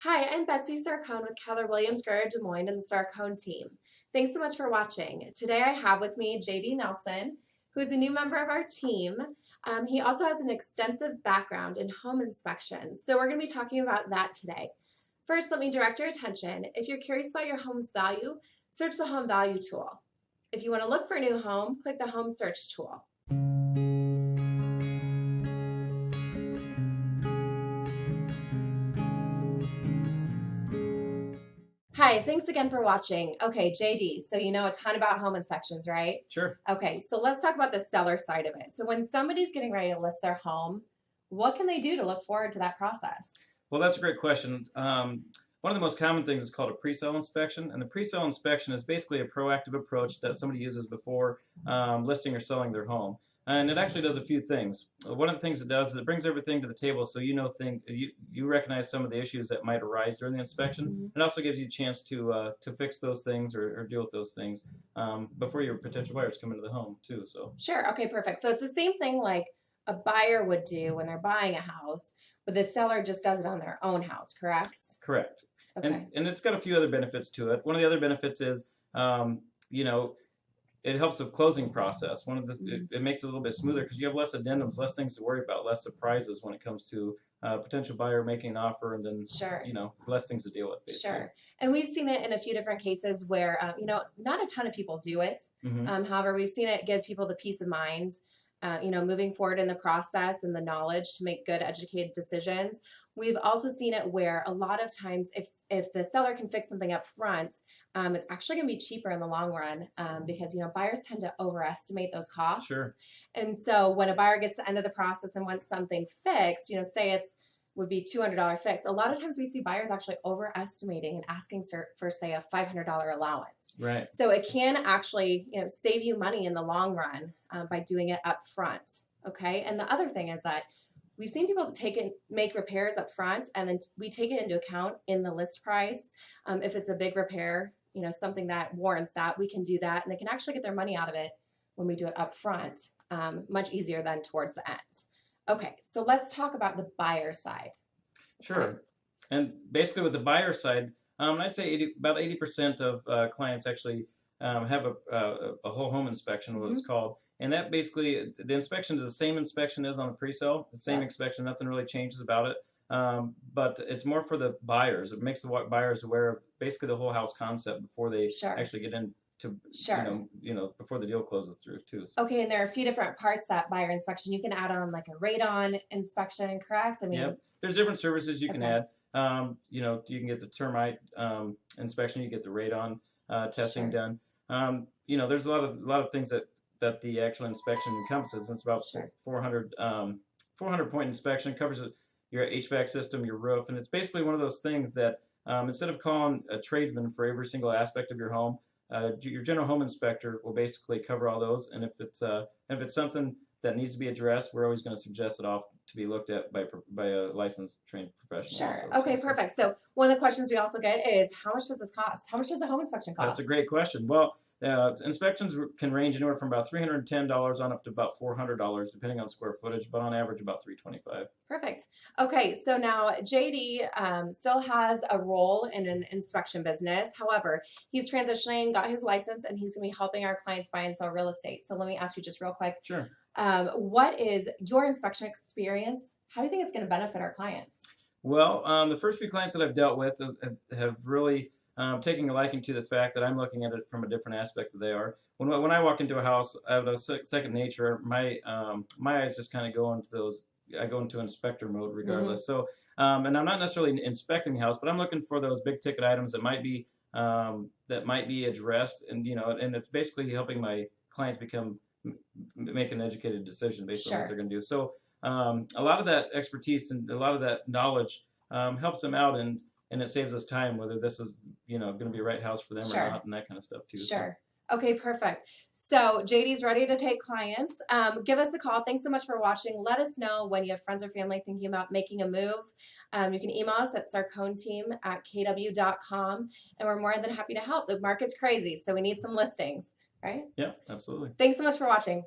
Hi, I'm Betsy Sarcone with Keller Williams Greer Des Moines and the Sarcone team. Thanks so much for watching. Today I have with me JD Nelson, who is a new member of our team. He also has an extensive background in home inspections, so we're going to be talking about that today. First, let me direct your attention. If you're curious about your home's value, search the Home Value tool. If you want to look for a new home, click the Home Search tool. Hi, thanks again for watching. Okay, JD, so you know a ton about home inspections, right? Sure. Okay, so let's talk about the seller side of it. So when somebody's getting ready to list their home, what can they do to look forward to that process? Well, that's a great question. One of the most common things is called a pre-sale inspection, and the pre-sale inspection is basically a proactive approach that somebody uses before listing or selling their home. And it actually does a few things. One of the things it does is it brings everything to the table, so you recognize some of the issues that might arise during the inspection. Mm-hmm. It also gives you a chance to fix those things or deal with those things before your potential buyers come into the home too. So Sure, okay, perfect. So it's the same thing like a buyer would do when they're buying a house, but the seller just does it on their own house, correct? correct. Okay. And it's got a few other benefits to it. One of the other benefits is it helps the closing process. It makes it a little bit smoother because you have less addendums, less things to worry about, less surprises when it comes to a potential buyer making an offer, and then Sure. less things to deal with. Basically. Sure. And we've seen it in a few different cases where not a ton of people do it. Mm-hmm. However, we've seen it give people the peace of mind, moving forward in the process and the knowledge to make good, educated decisions. We've also seen it where a lot of times if the seller can fix something up front, it's actually going to be cheaper in the long run because, buyers tend to overestimate those costs. Sure. And so when a buyer gets to the end of the process and wants something fixed, say would be $200 fix. A lot of times we see buyers actually overestimating and asking for say a $500 allowance. Right. So it can actually save you money in the long run by doing it up front. Okay. And the other thing is that we've seen people make repairs up front, and then we take it into account in the list price. If it's a big repair, something that warrants that, we can do that, and they can actually get their money out of it when we do it up front, much easier than towards the end. Okay, so let's talk about the buyer side. Sure. Okay. And basically with the buyer side, I'd say about 80% of clients actually have a whole home inspection, what it's called. And that basically, the inspection is the same inspection as on the pre-sale. The same inspection, nothing really changes about it. But it's more for the buyers. It makes the buyers aware of basically the whole house concept before they actually get into before the deal closes through too. So. Okay, and there are a few different parts that buyer inspection. You can add on like a radon inspection, correct? I mean, there's different services you can add. You can get the termite inspection. You get the radon testing done. There's a lot of things that the actual inspection encompasses. It's about 400 point inspection. It covers your HVAC system, your roof, and it's basically one of those things that instead of calling a tradesman for every single aspect of your home, your general home inspector will basically cover all those. And if it's something that needs to be addressed, we're always going to suggest it off to be looked at by a licensed trained professional. Sure. Also. Okay, perfect. So one of the questions we also get is, how much does this cost? How much does a home inspection cost? That's a great question. Well, inspections can range anywhere from about $310 on up to about $400, depending on square footage, but on average about $325. Perfect. Okay, so now JD still has a role in an inspection business. However, he's transitioning, got his license, and he's going to be helping our clients buy and sell real estate. So let me ask you just real quick. Sure. What is your inspection experience? How do you think it's going to benefit our clients? Well, the first few clients that I've dealt with have really taking a liking to the fact that I'm looking at it from a different aspect than they are. When I walk into a house, I have a second nature. My eyes just kind of go into those. I go into inspector mode regardless. So, and I'm not necessarily inspecting the house, but I'm looking for those big ticket items that might be addressed, and and it's basically helping my clients make an educated decision based on what they're going to do. So, a lot of that expertise and a lot of that knowledge helps them out, and it saves us time, whether this is going to be the right house for them or not, and that kind of stuff too. Sure. Okay, perfect. So JD's ready to take clients. Give us a call. Thanks so much for watching. Let us know when you have friends or family thinking about making a move. You can email us at sarconeteam@kw.com, and we're more than happy to help. The market's crazy, so we need some listings, right? Yeah, absolutely. Thanks so much for watching.